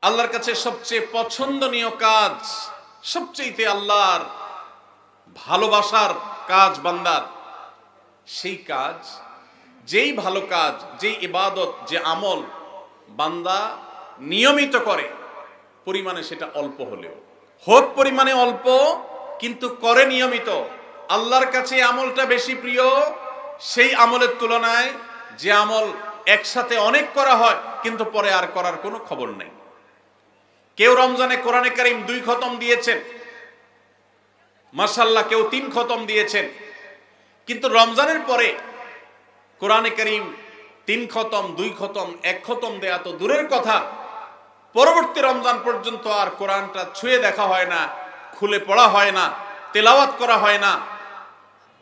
আল্লাহর কাছে সবচেয়ে পছন্দনীয় কাজ, সবচেয়ে আল্লাহর ভালোবাসার কাজ বান্দার, সেই কাজ, যেই ভালো কাজ, যেই ইবাদত, যে আমল বান্দা নিয়মিত করে, পরিমাণে সেটা অল্প হলেও হোক, পরিমাণে অল্প কিন্তু করে নিয়মিত, আল্লাহর কাছে আমলটা বেশি প্রিয় সেই আমলের তুলনায় যে আমল একসাথে অনেক করা হয় কিন্তু পরে আর করার কোনো খবর নেই। কেউ রমজানে কোরআনে কারীম 2 খতম দিয়েছেন, মাশাআল্লাহ, কেউ 3 খতম দিয়েছেন, কিন্তু রমজানের পরে কোরআনে কারীম 3 খতম, 2 খতম, 1 খতম দেয়া তো দূরের কথা, পরবর্তী রমজান পর্যন্ত আর কোরআনটা ছুঁয়ে দেখা হয় না, খুলে পড়া হয় না, তেলাওয়াত করা হয় না,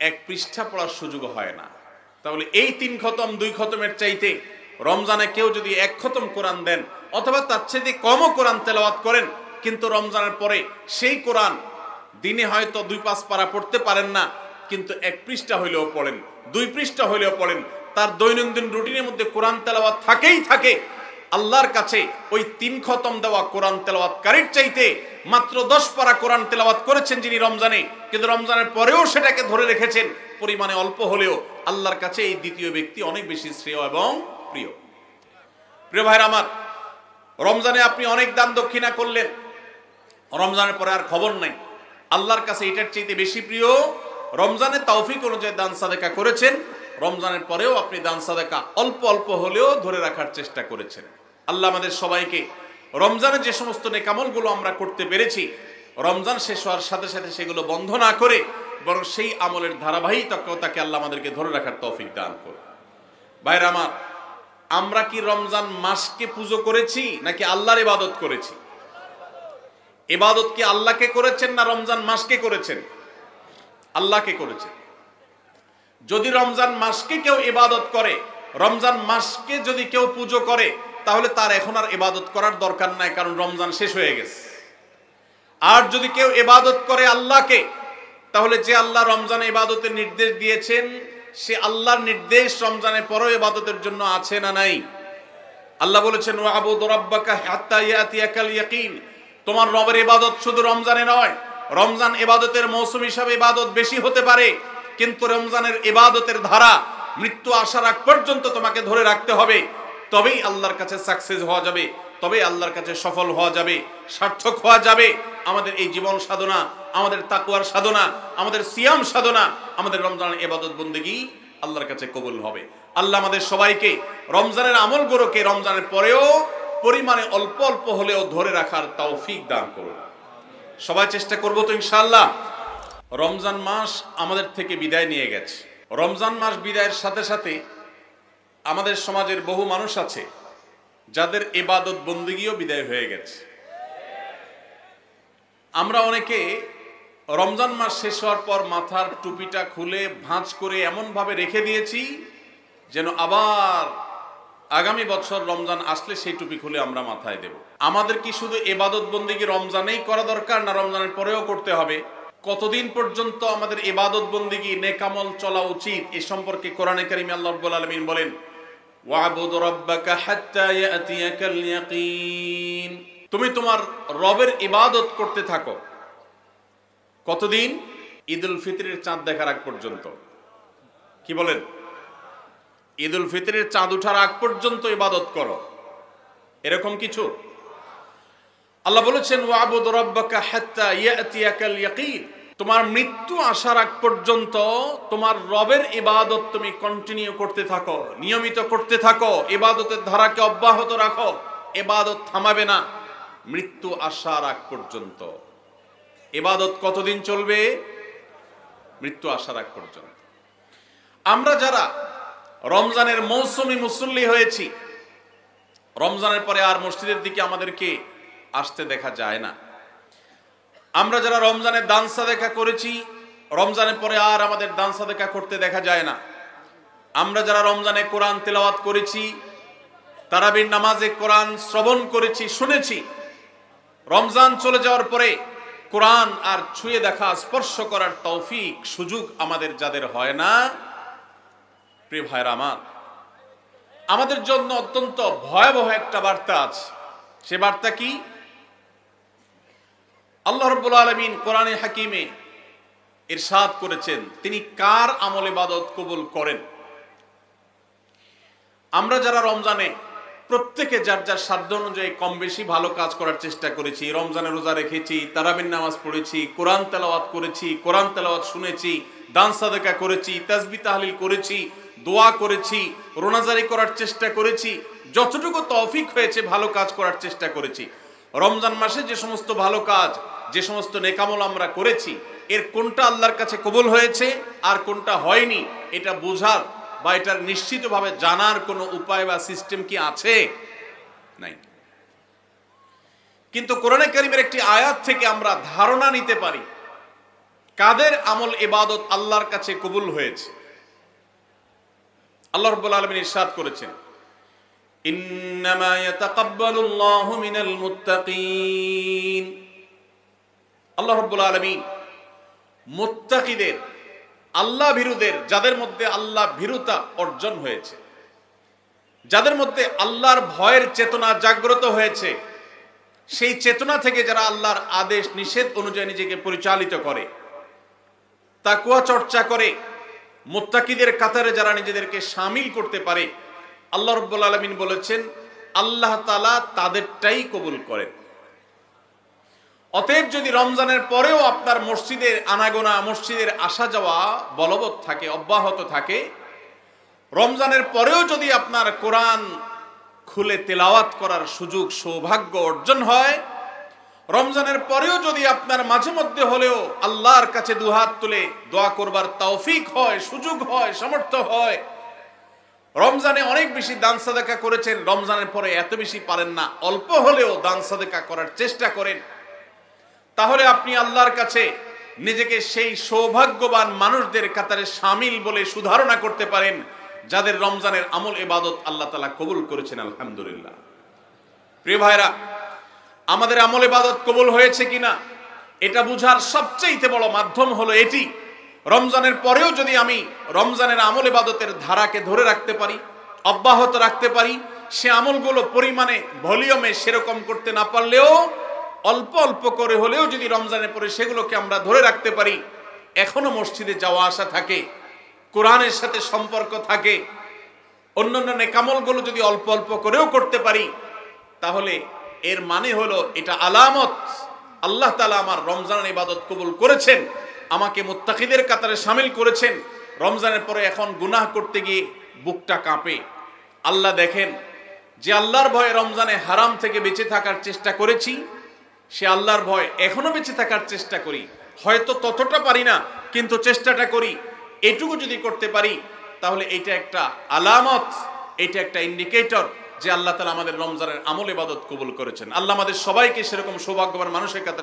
1 পৃষ্ঠা পড়ার সুযোগ হয় না। তাহলে এই 3 খতম 2 খতমের চাইতে রমজানে কেউ যদি 1 খতম কোরআন দেন অথবা তার চাইতে কমও কোরআন তেলাওয়াত করেন, কিন্তু রমজানের পরে সেই কোরআন দিনে হয়তো 2-5 পারা পড়তে পারেন না, কিন্তু 1 পৃষ্ঠা হইলেও পড়েন, 2 পৃষ্ঠা হইলেও পড়েন, তার দৈনন্দিন রুটিনের মধ্যে কোরআন তেলাওয়াত থাকেই থাকে। আল্লাহর কাছে ওই 3 খতম দেওয়া কোরআন তেলাওয়াতকারীর চাইতে মাত্র 10 পারা কোরআন তেলাওয়াত করেছেন যিনি রমজানে, কিন্তু রমজানের পরেও সেটাকে ধরে রেখেছেন, পরিমাণে অল্প হলেও আল্লাহর কাছে এই দ্বিতীয় ব্যক্তি অনেক বেশি শ্রেয় এবং প্রিয়। প্রিয় ভাইরা আমার, রমজানে আপনি অনেক দান দক্ষিণা করলেন, রমজানের পরে আর খবর নাই, আল্লাহর কাছে এটার চাইতে বেশি প্রিয় রমজানে তৌফিক অনুযায়ী দান সাদেকা করেছেন, রমজানের পরেও আপনি দান সাদেকা অল্প অল্প হলেও ধরে রাখার চেষ্টা করেছেন। আল্লাহ আমাদের সবাইকে রমজানে যে সমস্ত নেকামলগুলো আমরা করতে পেরেছি, রমজান শেষ হওয়ার সাথে সাথে সেগুলো বন্ধ না করে বরং সেই আমলের ধারাবাহিকতাকে আল্লাহ আমাদেরকে ধরে রাখার তৌফিক দান করে। ভাইরা আমার, আমরা কি রমজান মাসকে পুজো করেছি নাকি আল্লাহর ইবাদত করেছি? ইবাদত কি আল্লাহকে করেছেন না রমজান মাসকে করেছেন? আল্লাহকে করেছেন। যদি রমজান মাসকে কেউ ইবাদত করে, রমজান মাসকে যদি কেউ পুজো করে, তাহলে তার এখন আর ইবাদত করার দরকার নাই, কারণ রমজান শেষ হয়ে গেছে। আর যদি কেউ ইবাদত করে আল্লাহকে, তাহলে যে আল্লাহ রমজানে ইবাদতের নির্দেশ দিয়েছেন, সে আল্লাহর নির্দেশ রমজানের পরেও ইবাদতের জন্য আছে না নাই? আল্লাহ বলেছেন, ওয়াবুদ রাব্বাকা হাত্তা ইয়াতিয়াকাল ইয়াকিন। তোমার রবের ইবাদত শুধু রমজানে নয়, রমজান ইবাদতের মৌসুম হিসাবে ইবাদত বেশি হতে পারে, কিন্তু রমজানের ইবাদতের ধারা মৃত্যু আসার আগ পর্যন্ত তোমাকে ধরে রাখতে হবে, তবেই আল্লাহর কাছে সাকসেস হওয়া যাবে, তবেই আল্লাহর কাছে সফল হওয়া যাবে, সার্থক হওয়া যাবে। আমাদের এই জীবন সাধনা, আমাদের তাকওয়ার সাধনা, আমাদের সিয়াম সাধনা, আমাদের রমজানের ইবাদত বন্দেগী আল্লাহর কাছে কবুল হবে। আল্লাহ আমাদের সবাইকে রমজানের আমলগুলোকে রমজানের পরেও পরিমাণে অল্প অল্প হলেও ধরে রাখার তৌফিক দান করুন। সবাই চেষ্টা করবো তো ইনশাআল্লাহ। রমজান মাস আমাদের থেকে বিদায় নিয়ে গেছে। রমজান মাস বিদায়ের সাথে সাথে আমাদের সমাজের বহু মানুষ আছে যাদের ইবাদত বন্দেগীও বিদায় হয়ে গেছে। আমরা অনেকে রমজান মাস শেষ হওয়ার পর মাথার টুপিটা খুলে ভাঁজ করে এমন ভাবে রেখে দিয়েছি যেন আবার আগামী বছর রমজান আসলে সেই টুপি খুলে আমরা মাথায় দেব। আমাদের কি শুধু ইবাদত বন্দেগী রমজানেই করা দরকার, না রমজানের পরেও করতে হবে? কতদিন পর্যন্ত আমাদের ইবাদত বন্দেগী নেকামল চলা উচিত, এ সম্পর্কে কোরআনে কারীমে আল্লাহ রাব্বুল আলামিন বলেন, ওয়াবুদ রাব্বাকা হাত্তা ইয়াতিয়াকাল ইয়াকিন। তুমি তোমার রবের ইবাদত করতে থাকো। কতদিন? ঈদুল ফিতরের চাঁদ দেখার আগ পর্যন্ত। কি বলেন? ঈদুল ফিতরের চাঁদ ওঠার আগ পর্যন্ত ইবাদত করো, এরকম কিছু? আল্লাহ বলেছেন, ওয়াবুদ রাব্বাকা হাত্তা ইয়াতিয়াকাল ইয়াকিন। তোমার মৃত্যু আসার আগ পর্যন্ত তোমার রবের ইবাদত তুমি কন্টিনিউ করতে থাকো, নিয়মিত করতে থাকো, ইবাদতের ধারাকে অব্যাহত রাখো, ইবাদত থামাবে না মৃত্যু আসার আগ পর্যন্ত। ইবাদত কতদিন চলবে? মৃত্যু আসার আগ পর্যন্ত। আমরা যারা রমজানের মৌসুমি মুসল্লি হয়েছি, রমজানের পরে আর মসজিদের দিকে আমাদেরকে আসতে দেখা যায় না। আমরা যারা রমজানের দান সাদেকা করেছি, রমজানের পরে আর আমাদের দান সাদেকা করতে দেখা যায় না। আমরা যারা রমজানে কোরআন তেলাওয়াত করেছি, তারাবির নামাজে কোরআন শ্রবণ করেছি, শুনেছি, রমজান চলে যাওয়ার পরে কোরআন আর ছুঁয়ে দেখা, স্পর্শ করার তৌফিক সুযোগ আমাদের যাদের হয় না, প্রিয় ভাইরা আমার, আমাদের জন্য অত্যন্ত ভয়াবহ একটা বার্তা আছে। সে বার্তা কি? আল্লাহ রাব্বুল আলামিন কোরআনে হাকিমে ইরশাদ করেছেন তিনি কার আমল ইবাদত কবুল করেন। আমরা যারা রমজানে প্রত্যেকে যার যার সাধ্য অনুযায়ী কম বেশি ভালো কাজ করার চেষ্টা করেছি, রমজানে রোজা রেখেছি, তারাবির নামাজ পড়েছি, কোরআন তেলাওয়াত করেছি, কোরআন তেলাওয়াত শুনেছি, দান সাদাকা করেছি, তাসবিহ তাহলিল করেছি, দোয়া করেছি, রোনাজারি করার চেষ্টা করেছি, যতটুকু তৌফিক হয়েছে ভালো কাজ করার চেষ্টা করেছি। রমজান মাসে যে সমস্ত ভালো কাজ, যে সমস্ত নেকামল আমরা করেছি, এর কোনটা আল্লাহর কাছে কবুল হয়েছে আর কোনটা হয়নি এটা বোঝার বা এটার নিশ্চিতভাবে জানার কোনো উপায় বা সিস্টেম কি আছে? নাই। কিন্তু কোরআনে কারীমের একটি আয়াত থেকে আমরা ধারণা নিতে পারি কাদের আমল ইবাদত আল্লাহর কাছে কবুল হয়েছে। আল্লাহ রাব্বুল আলামিন ইরশাদ করেছেন, ইন্নামা ইয়াতাকাব্বালুল্লাহু মিনাল মুত্তাকিন। আল্লাহ রাব্বুল আলামিন মুত্তাকিদের, আল্লাহ ভীরুদের, যাদের মধ্যে আল্লাহ ভীরুতা অর্জন হয়েছে, যাদের মধ্যে আল্লাহর ভয়ের চেতনা জাগ্রত হয়েছে, সেই চেতনা থেকে যারা আল্লাহর আদেশ নিষেধ অনুযায়ী নিজেকে পরিচালিত করে, তাকওয়া চর্চা করে, মুত্তাকিদের কাতারে যারা নিজেদেরকে শামিল করতে পারে, আল্লাহ রাব্বুল আলামিন বলেছেন আল্লাহ তাআলা তাদেরটাই কবুল করেন। অতএব যদি রমজানের পরেও আপনার মসজিদের আনাগোনা, মসজিদের আসা যাওয়া বলবৎ থাকে, অব্যাহত থাকে, রমজানের পরেও যদি আপনার কোরআন খুলে তেলাওয়াত করার সুযোগ সৌভাগ্য অর্জন হয়, রমজানের পরেও যদি আপনার মাঝে মধ্যে হলেও আল্লাহর কাছে দুহাত তুলে দোয়া করবার তৌফিক হয়, সুযোগ হয়, সামর্থ্য হয়, রমজানে অনেক বেশি দান সাদাকা করেছেন, রমজানের পরে এত বেশি পারেন না, অল্প হলেও দান সাদাকা করার চেষ্টা করেন, তাহলে আপনি আল্লাহর কাছে নিজেকে সেই সৌভাগ্যবান মানুষদের কাতারে শামিল বলে সুধারণা করতে পারেন যাদের রমজানের আমল ইবাদত আল্লাহ তাআলা কবুল করেছেন। আলহামদুলিল্লাহ। প্রিয় ভাইরা, আমাদের আমল ইবাদত কবুল হয়েছে কিনা এটা বুঝার সবচেয়ে বড় মাধ্যম হলো এটি, রমজানের পরেও যদি আমি রমজানের আমল ইবাদতের ধারাকে ধরে রাখতে পারি, অব্যাহত রাখতে পারি, সে আমলগুলো পরিমাণে ভলিউমে সেরকম করতে না পারলেও অল্প অল্প করে হলেও যদি রমজানের পরে সেগুলোকে আমরা ধরে রাখতে পারি, এখনো মসজিদে যাওয়া আসা থাকে, কোরআনের সাথে সম্পর্ক থাকে, অন্যান্য নেকামলগুলো যদি অল্প অল্প করেও করতে পারি, তাহলে এর মানে হলো এটা আলামত আল্লাহ তাআলা আমার রমজানের ইবাদত কবুল করেছেন, আমাকে মুত্তাকিদের কাতারে শামিল করেছেন। রমজানের পরে এখন গুনাহ করতে গিয়ে বুকটা কাঁপে। আল্লাহ দেখেন যে আল্লাহর ভয়ে রমজানে হারাম থেকে বেঁচে থাকার চেষ্টা করেছি, সে আল্লাহর ভয় এখনো বেঁচে থাকার চেষ্টা করি, হয়তো ততটা পারি না কিন্তু চেষ্টাটা করি, এটুকু যদি করতে পারি তাহলে এটা একটা আলামত, এটা একটা ইন্ডিকেটর যে আল্লাহ তাআলা আমাদের রমজানের আমল ইবাদত কবুল করেছেন। আল্লাহ আমাদের সবাইকে সেরকম সৌভাগ্যবান মানুষের কাতারে